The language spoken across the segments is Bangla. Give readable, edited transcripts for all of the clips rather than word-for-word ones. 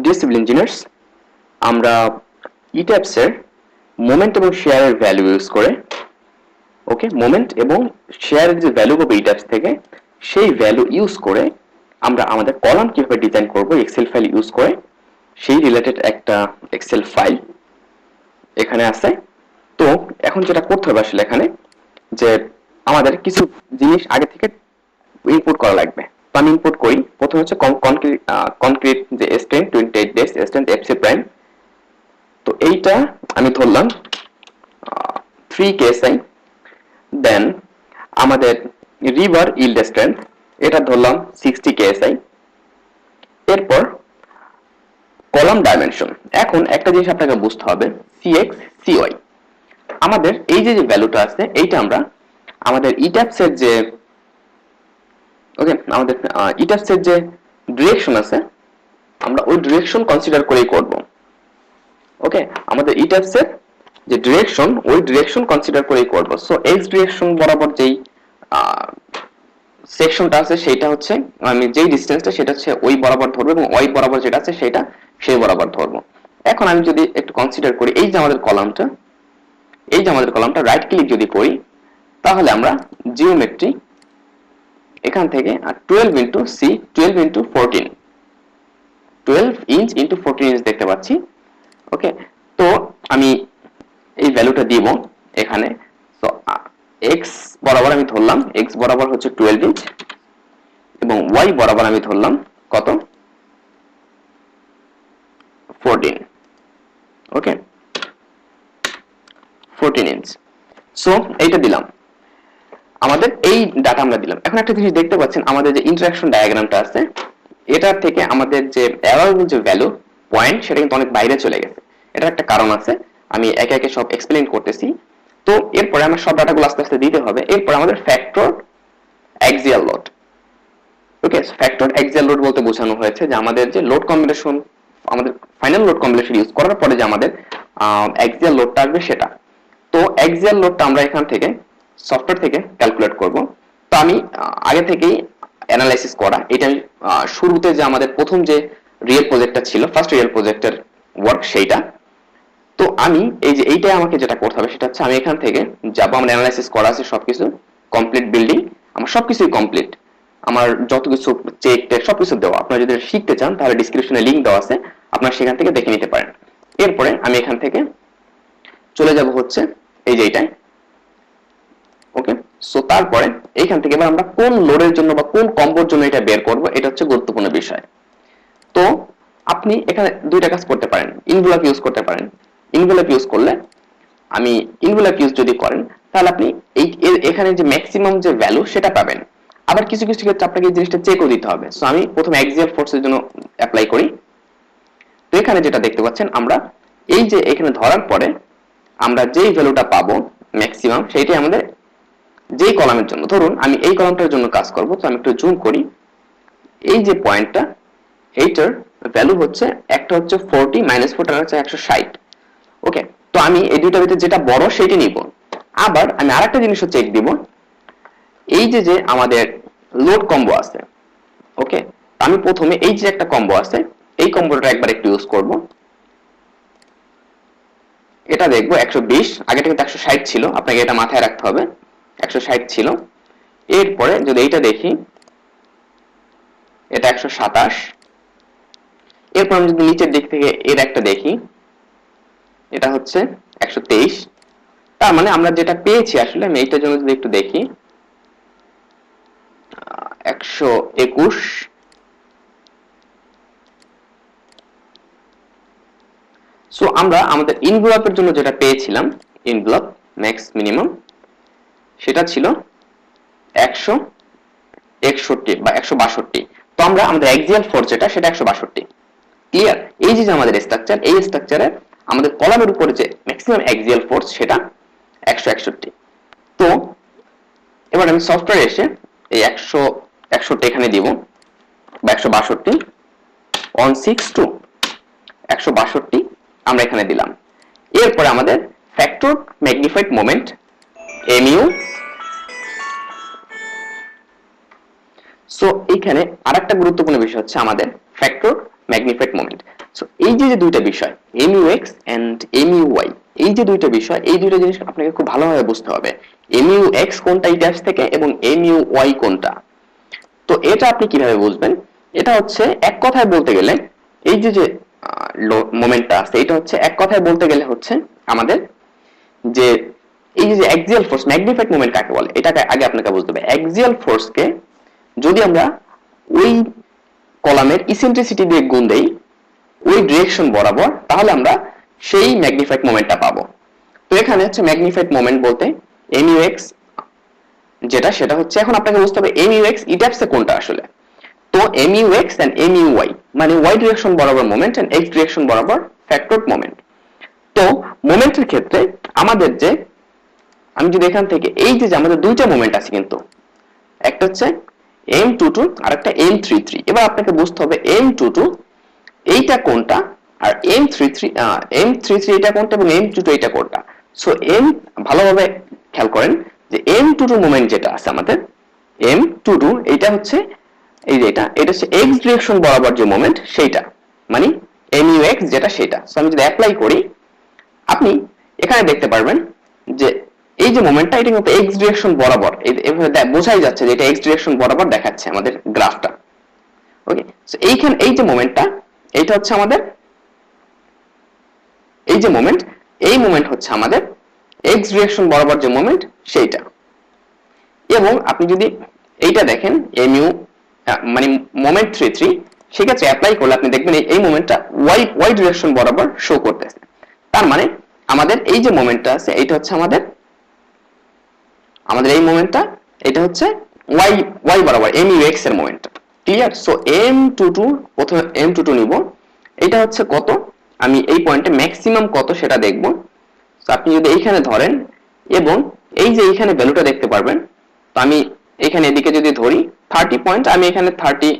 ডিয়ার সিভিল ইঞ্জিনিয়ার্স, আমরা ইট্যাবস এর মোমেন্ট এবং শেয়ারের ভ্যালু ইউজ করে মোমেন্ট এবং শেয়ারের যে ভ্যালু পাবো ইট্যাবস থেকে সেই ভ্যালু ইউজ করে আমরা আমাদের কলাম কিভাবে ডিজাইন করব এক্সেল ফাইল ইউজ করে সেই রিলেটেড একটা এক্সেল ফাইল এখানে আছে। তো এখন যেটা করতে হবে আসলে এখানে যে আমাদের কিছু জিনিস আগে থেকে ইনপুট করা লাগবে। তো আমি ইনপুট করি। প্রথমে হচ্ছে কনক্রিট যে strength 28 days strength FC prime. তো এইটা আমি ধরলাম 3 কেএসআই। দেন আমাদের রিভার ইল্ড স্ট্রেংথ এটা ধরলাম 60 কেএসআই। এরপর কলাম ডাইমেনশন। এখন একটা জিনিস আপনাকে বুঝতে হবে, সিএক্স সিওয়াই আমাদের এই যে ভ্যালুটা আছে এইটা আমরা আমাদের ইট্যাবস এর যে আমাদের ইট্যাবস এর যে ডিরেকশন আছে আমরা ওই ডিরেকশন কনসিডার করেই করব। আমাদের ইট্যাবস এর যে ডিরেকশন ওই ডিরেকশন কনসিডার করেই করব। সো এক্স ডিরেকশন বরাবর যেই সেকশনটা আছে সেটা হচ্ছে আমি যেই ডিসটেন্সটা সেটা হচ্ছে ওই বরাবর ধরবো এবং ওয়াই বরাবর যেটা আছে সেটা সেই বরাবর ধরবো। এখন আমি যদি একটু কনসিডার করি এই যে আমাদের কলামটা রাইট ক্লিক যদি করি তাহলে আমরা জিওমেট্রি এখান থেকে 12 into C 12 into 14 12 inch into 14 inch দেখতে পাচ্ছি। তো আমি এই ভ্যালুটা দিব এখানে। সো এক্স বরাবর আমি ধরলাম এক্স বরাবর হচ্ছে 12 ইঞ্চ এবং ওয়াই বরাবর আমি ধরলাম কত 14 14 ইঞ্চ। সো এইটা দিলাম, আমাদের এই ডাটা আমরা দিলাম। এখন একটা জিনিস দেখতে পাচ্ছেন আমাদের যে ইন্টারঅ্যাকশন ডায়াগ্রামটা আছে এটার থেকে আমাদের যে অ্যালাউয়েবল যে ভ্যালু পয়েন্ট সেটা কিন্তু অনেক বাইরে চলে গেছে। এটার একটা কারণ আছে, আমি একে একে সব এক্সপ্লেইন করতেছি। তো এরপরে আমার সব ডাটাগুলো আস্তে আস্তে দিতে হবে। এরপর আমাদের factor axial load. Factor axial load বলতে বোঝানো হয়েছে যে আমাদের যে লোড কম্বিনেশন আমাদের ফাইনাল লোড কম্বিনেশন ইউজ করার পরে যে আমাদের অ্যাক্সিয়াল লোডটা আসবে সেটা। তো অ্যাক্সিয়াল লোডটা আমরা এখান থেকে সফটওয়্যার থেকে ক্যালকুলেট করব। তো আমি আগে থেকেই অ্যানালাইসিস করা এটা আমি শুরুতে যে আমাদের প্রথম যে রিয়েল প্রজেক্টটা ছিল ফার্স্ট রিয়েল প্রজেক্টের ওয়ার্ক সেইটা। তো আমি এই যে এইটাই আমাকে যেটা করতে হবে সেটা হচ্ছে আমি এখান থেকে যাব, আমার অ্যানালাইসিস করা আছে সবকিছু কমপ্লিট, বিল্ডিং আমার সবকিছুই কমপ্লিট, আমার যত কিছু চেক টেক সবকিছু দেওয়া। আপনারা যদি শিখতে চান তাহলে ডেসক্রিপশনে লিংক দেওয়া আছে, আপনারা সেখান থেকে দেখে নিতে পারেন। এরপরে আমি এখান থেকে চলে যাব হচ্ছে এই যে এইটাই। সো তারপরে এইখান থেকে এবার আমরা কোন লোডের জন্য বা কোন কম্বোর জন্য এটা বের করব এটা হচ্ছে গুরুত্বপূর্ণ বিষয়। তো আপনি এখানে দুইটা কাজ করতে পারেন, ইনভেলপ ইউজ করতে পারেন। ইনভেলপ ইউজ করলে আমি ইনভেলপ ইউজ যদি করেন তাহলে আপনি এই এখানে যে ম্যাক্সিমাম যে ভ্যালু সেটা পাবেন। আবার কিছু কিছু ক্ষেত্রে আপনাকে এই জিনিসটা চেকও দিতে হবে। সো আমি প্রথমে অ্যাক্সিয়াল ফোর্সের জন্য অ্যাপ্লাই করি। তো এখানে যেটা দেখতে পাচ্ছেন আমরা এই যে এখানে ধরার পরে আমরা যেই ভ্যালুটা পাবো ম্যাক্সিমাম সেইটাই আমাদের যেই কলামের জন্য। ধরুন আমি এই কলামটার জন্য কাজ করব। তো আমি একটু জুম করি, এই যে পয়েন্টটা এইটার ভ্যালু হচ্ছে একটা হচ্ছে 40 মাইনাস 4 আর হচ্ছে 160। তো আমি এই দুইটার ভিতরে যেটা বড় সেটা নিব। আবার আমি আরেকটা জিনিসও চেক দিব, এই যে যে আমাদের লোড কম্বো আছে। আমি প্রথমে এই যে একটা কম্বো আছে এই কম্বোটা একবার একটু ইউজ করব। এটা দেখবো 120, আগে থেকে 160 ছিল, আপনাকে এটা মাথায় রাখতে হবে 160 ছিল। এরপরে যদি এইটা দেখি এটা 127। এরপর আমি যদি নিচের দিক থেকে এর একটা দেখি এটা হচ্ছে 123। তার মানে আমরা যেটা পেয়েছি আসলে আমি এইটার জন্য যদি একটু দেখি 121। সো আমরা আমাদের ইনভেলপের জন্য যেটা পেয়েছিলাম ইনভেলপ ম্যাক্স মিনিমাম সেটা ছিল 161 বা 162। তো আমরা আমাদের অ্যাক্সিয়াল ফোর্স যেটা সেটা 162। ক্লিয়ার? এই যে আমাদের স্ট্রাকচার, এই স্ট্রাকচারে আমাদের কলামের উপরে যে ম্যাক্সিমাম অ্যাক্সিয়াল ফোর্স সেটা 161। তো এবার আমি সফটওয়্যারে এসে এই 161 এখানে দিব বা 162 162 162 আমরা এখানে দিলাম। এরপরে আমাদের factor magnified moment mu। So এখানে আরেকটা গুরুত্বপূর্ণ বিষয় হচ্ছে আমাদের ফ্যাক্টর ম্যাগনিফাইড মোমেন্ট। সো এই যে দুইটা বিষয় MUX এন্ড MUY, এই যে দুইটা বিষয়, এই দুইটা জিনিস আপনাকে খুব ভালোভাবে বুঝতে হবে। MUX কোনটা এই ট্যাক্স থেকে এবং MUY কোনটা। তো এটা আপনি কিভাবে বুঝবেন? এটা হচ্ছে এক কথায় বলতে গেলে এই যে মোমেন্টটা আছে, এটা হচ্ছে এক কথায় বলতে গেলে হচ্ছে আমাদের যে এই যে অ্যাক্সিয়াল ফোর্স, ম্যাগনিফাইড মোমেন্ট কাকে বলে এটাকে আগে আপনাকে বুঝতে হবে। অ্যাক্সিয়াল ফোর্সকে যদি আমরা ওই কলামের ইসেন্ট্রিসিটি দিয়ে গুণ দেই ওই ডিরেকশন বরাবর, তাহলে আমরা সেই ম্যাগনিফাইড মোমেন্টটা পাবো। তো এখানে হচ্ছে ম্যাগনিফাইড মোমেন্ট বলতে MUX যেটা, সেটা হচ্ছে এখন আপনাকে বুঝতে হবে MUX ইটাপস এ কোনটা আসলে। তো MUX এন্ড MUY মানে y ডিরেকশন বরাবর মোমেন্ট এন্ড x ডিরেকশন বরাবর ফ্যাক্টরড মোমেন্ট। তো মোমেন্টের ক্ষেত্রে আমাদের যে, আমি যদি এখান থেকে এই যে আমাদের দুইটা মোমেন্ট আছে কিন্তু, একটা হচ্ছে M22 আর একটা M33। এবার আপনাকে বুঝতে হবে M22 এইটা কোনটা আর M33 এটা কোনটা এবং M22 এটা কোনটা। সো ভালোভাবে খেয়াল করেন যে M22 মোমেন্ট যেটা আছে আমাদের, M22 এটা হচ্ছে এই যে এটা হচ্ছে x ডিরেকশন বরাবর যে মোমেন্ট সেইটা, মানে MUX যেটা সেটা। সো আমি যদি অ্যাপ্লাই করি, আপনি এখানে দেখতে পারবেন যে এই যে মোমেন্টটা এটা কিন্তু x ডিরেকশন বরাবর, এভাবে বোঝাই যাচ্ছে যে এটা x ডিরেকশন বরাবর দেখাচ্ছে আমাদের গ্রাফটা। ওকে, সো এইখানে এই যে মোমেন্টটা, এইটা হচ্ছে আমাদের এই যে মোমেন্ট, এই মোমেন্ট হচ্ছে আমাদের x ডিরেকশন বরাবর যে মোমেন্ট সেইটা। এবং আপনি যদি এইটা দেখেন MU মানে মোমেন্ট 33, সেক্ষেত্রে অ্যাপ্লাই করলে আপনি দেখবেন এই মোমেন্টটা y ডিরেকশন বরাবর শো করতেছে। তার মানে আমাদের এই যে মোমেন্টটা আছে এটা হচ্ছে আমাদের এই মোমেন্টটা, এটা হচ্ছে y বরাবর MUX এর মোমেন্ট। ক্লিয়ার? সো M22 প্রথমে M22 নিব, এটা হচ্ছে কত, আমি এই পয়েন্টে ম্যাক্সিমাম কত সেটা দেখব। সো আপনি যদি এইখানে ধরেন এবং এই যে এইখানে ভ্যালুটা দেখতে পারবেন, তো আমি এখানে এদিকে যদি ধরি 30 পয়েন্ট, আমি এখানে 30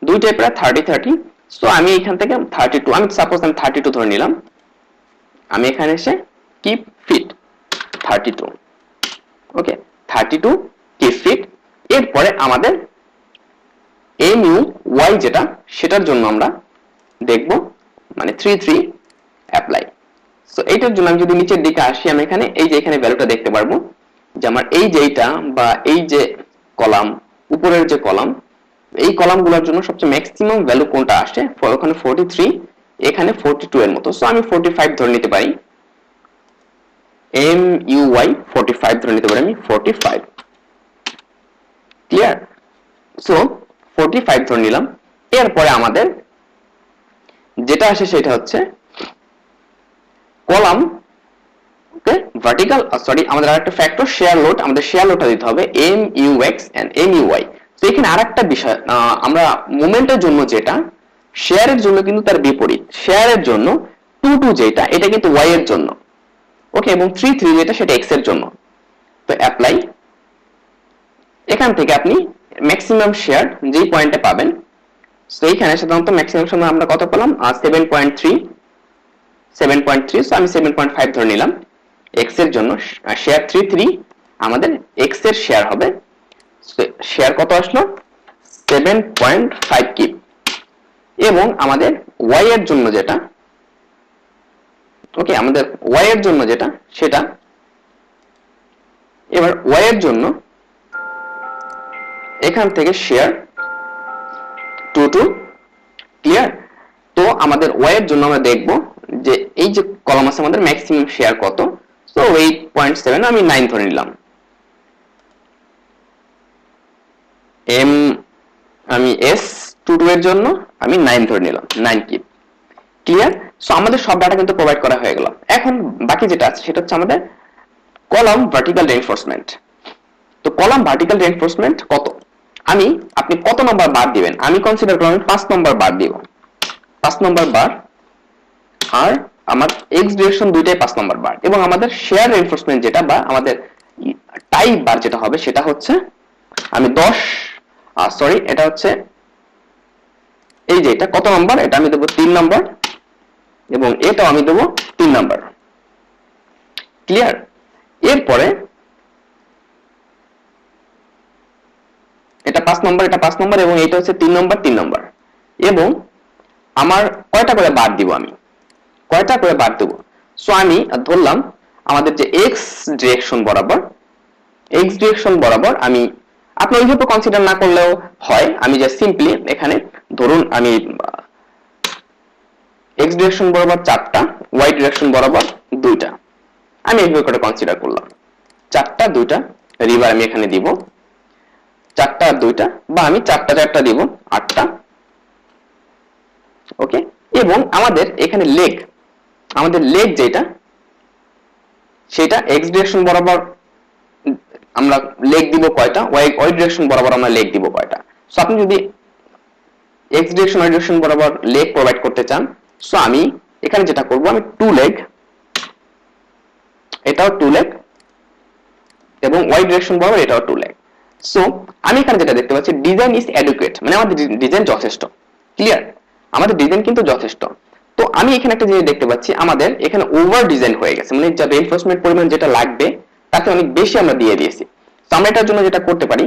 দুইটাই প্রায় 30। সো আমি এখান থেকে 32, আমি সাপোজ আমি 32 ধরে নিলাম, আমি এখানে এসে কিপ ফিট 32। ওকে, 32 কিপ ফিট। এরপরে আমাদের MUY যেটা, সেটার জন্য আমরা দেখব মানে 33 অ্যাপ্লাই। সো এইটার জন্য আমি যদি নিচের দিকে আসি, আমি এখানে এই যে এখানে ভ্যালুটা দেখতে পারবো যে আমার এই যে এইটা বা এই যে কলাম, উপরের যে কলাম, এই কলামগুলোর জন্য সবচেয়ে ম্যাক্সিমাম ভ্যালু কোনটা আসে, ওখানে 43, এখানে 42 এর মতো। সো আমি 45 ধরে নিতে পারি, MUY 45 ধরে নিতে পারি আমি 45। ক্লিয়ার? সো 45 ধরে নিলাম। এরপরে আমাদের যেটা আসে সেটা হচ্ছে কলাম, ওকে, ভার্টিক্যাল, সরি আমাদের আরেকটা ফ্যাক্টর শেয়ার লোড, আমাদের শেয়ার লোডটা দিতে হবে MUX এন্ড MUY। তো এখানে আরেকটা বিষয়, আমরা মোমেন্টের জন্য যেটা, শেয়ারের জন্য কিন্তু তার বিপরীত, শেয়ারের জন্য 22 যেটা, এটা কিন্তু y এর জন্য। ওকে, এবং 33 যেটা সেটা x এর জন্য। তো অ্যাপ্লাই, এখান থেকে আপনি ম্যাক্সিমাম শেয়ার যেই পয়েন্টে পাবেন, তো এইখানে সাধারণত ম্যাক্সিমাম সময় আমরা কত পেলাম 7.3। সো আমি 7.5 ধরে নিলাম x এর জন্য। শেয়ার 33 আমাদের x এর শেয়ার হবে, শেয়ার কত আসলো 7.5 কিপ। এবং আমাদের y এর জন্য যেটা, ওকে, আমাদের y এর জন্য যেটা সেটা, এবার y এর জন্য এখান থেকে শেয়ার 22। ক্লিয়ার? তো আমাদের y এর জন্য আমরা দেখব যে এই যে কলাম আছে আমাদের ম্যাক্সিমাম শেয়ার কত। সো 8.7, আমি 9 ধরে নিলাম। আমি S22 এর জন্য আমি 9 ধরে নিলাম, 9 কিপ। ক্লিয়ার? সো আমাদের সব ডাটা কিন্তু প্রোভাইড করা হয়ে গেল। এখন বাকি যেটা আছে সেটা হচ্ছে আমাদের কলাম ভার্টিক্যাল রিইনফোর্সমেন্ট। তো কলাম ভার্টিক্যাল রিইনফোর্সমেন্ট কত, আপনি কত নাম্বার বার দিবেন, আমি কনসিডার করলাম 5 নাম্বার বার দিব, 5 নাম্বার বার, আর আমার x ডিরেকশন দুইটাই 5 নাম্বার বার। এবং আমাদের শেয়ার রিইনফোর্সমেন্ট যেটা বা আমাদের টাইপ বার যেটা হবে সেটা হচ্ছে আমি 10, সরি এটা হচ্ছে এই যে এটা কত নাম্বার, এটা আমি দেব 3 নাম্বার এবং এটাও আমি দেব 3 নাম্বার। ক্লিয়ার? এরপরে এটা 5 নাম্বার, এটা 5 নাম্বার এবং এটা হচ্ছে 3 নাম্বার, 3 নাম্বার। এবং আমার কয়টা করে বার দিব, আমি কয়টা করে বার দেব। সো আমি ধরলাম আমাদের যে এক্স ডিরেকশন বরাবর আমি, আপনি ওইভাবে কনসিডার না করলেও হয়, আমি জাস্ট সিম্পলি এখানে ধরুন আমি এক্স ডিরেকশন বরাবর 4টা, ওয়াই ডিরেকশন বরাবর 2টা, আমি এইভাবে করে কনসিডার করলাম 4টা 2টা রিভার আমি এখানে দিব, 4টা আর 2টা, বা আমি 4টা দিব 8টা। ওকে, এবং আমাদের এখানে লেগ যেটা সেটা এক্স ডিরেকশন বরাবর আমরা লেগ দিব কয়টা, ওয়াই ডিরেকশন বরাবর আমরা লেগ দিব কয়টা। সো আপনি যদি এক্স ডিরেকশন ওয়াই ডিরেকশন বরাবর লেগ প্রোভাইড করতে চান, সো আমি এখানে যেটা করব, আমি 2 লেগ, এটাও 2 লেগ, এবং ওয়াই ডিরেকশন বরাবর এটাও 2 লেগ। সো আমি এখানে যেটা দেখতে পাচ্ছি, ডিজাইন ইজ অ্যাডুকুয়েট, মানে আমাদের ডিজাইন যথেষ্ট। ক্লিয়ার, আমাদের ডিজাইন কিন্তু যথেষ্ট। তো আমি এখানে একটা জিনিস দেখতে পাচ্ছি, আমাদের এখানে ওভার ডিজাইন হয়ে গেছে, মানে যা রিইনফোর্সমেন্ট পরিমাণ যেটা লাগবে তাকে অনেক বেশি আমরা দিয়ে দিয়েছি। তো আমরা এটার জন্য যেটা করতে পারি,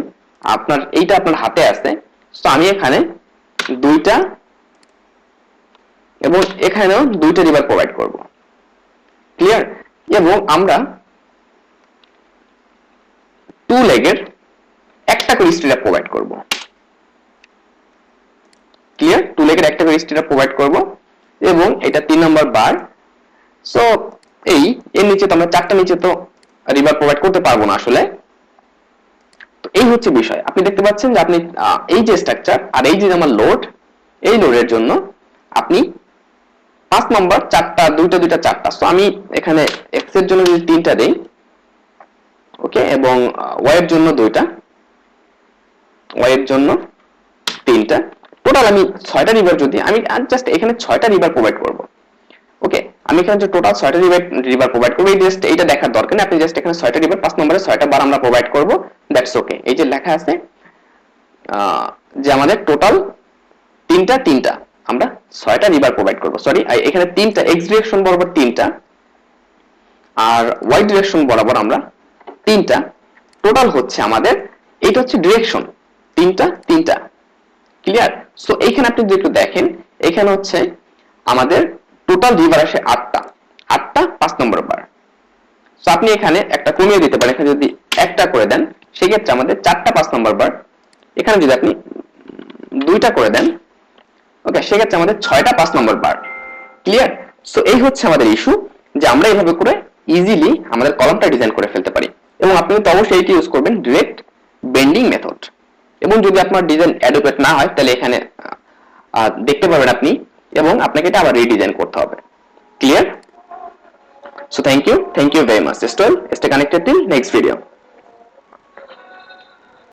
এইটা আপনার হাতে আছে, তো আমি এখানে 2টা এবং এখানেও 2টা রিভার প্রোভাইড করব। ক্লিয়ার, এবং আমরা 2 লেগের একটা করে স্টিরাপ প্রোভাইড করব। ক্লিয়ার, 2 লেগের একটা করে স্টিরাপ প্রোভাইড করব, এবং এটা 3 নম্বর বার। সো এর নিচে তো আমরা 4টা নিচে তো রিভার প্রোভাইড করতে পারবো না আসলে। তো এই হচ্ছে বিষয়, আপনি দেখতে পাচ্ছেন যে আপনি এই যে স্ট্রাকচার আর এই যে আমার লোড, এই লোডের জন্য আপনি 5 নম্বর 4টা 2টা 4টা। সো আমি এখানে এক্স এর জন্য যদি 3টা দেই, ওকে, এবং ওয়াই এর জন্য 2টা, ওয়াই এর জন্য 3টা, টোটাল আমি 6টা রিভার, যদি আমি জাস্ট এখানে 6টা রিভার প্রোভাইড করব। ওকে, আমি এখানে যে টোটাল 6টা রিভার প্রোভাইড করব, এই জাস্ট এইটা দেখার দরকার নেই, আপনি জাস্ট এখানে 6টা রিভার 5 নম্বরে 6টা বার আমরা প্রোভাইড করব, দ্যাটস ওকে। এই যে লেখা আছে যে আমাদের টোটাল 3টা আমরা 6টা রিভার প্রোভাইড করব। সরি, এখানে 3টা এক্স ডিরেকশন বরাবর 3টা, আর ওয়াই ডিরেকশন বরাবর আমরা 3টা, টোটাল হচ্ছে আমাদের, এইটা হচ্ছে ডিরেকশন 3টা। ক্লিয়ার, সো এইখানে আপনি যদি একটু দেখেন, এখানে হচ্ছে আমাদের টোটাল রিভার আসে 8টা 5 নম্বর বার। সো আপনি এখানে একটা কমিয়ে দিতে পারেন, এখানে যদি একটা করে দেন সেক্ষেত্রে আমাদের 4টা 5 নম্বর বার, এখানে যদি আপনি 2টা করে দেন, ওকে, সেক্ষেত্রে আমাদের 6টা 5 নম্বর বার। ক্লিয়ার, সো এই হচ্ছে আমাদের ইস্যু, যে আমরা এইভাবে করে ইজিলি আমাদের কলামটা ডিজাইন করে ফেলতে পারি। এবং আপনি তো অবশ্যই এটি ইউজ করবেন, ডিরেক্ট বেন্ডিং মেথড। এবং যদি আপনার ডিজাইন অ্যাডুকুয়েট না হয়, তাহলে এখানে দেখতে পাবেন আপনি, এবং আপনাকে এটা আবার রিডিজাইন করতে হবে। Clear, so thank you very much, stay connected till next video.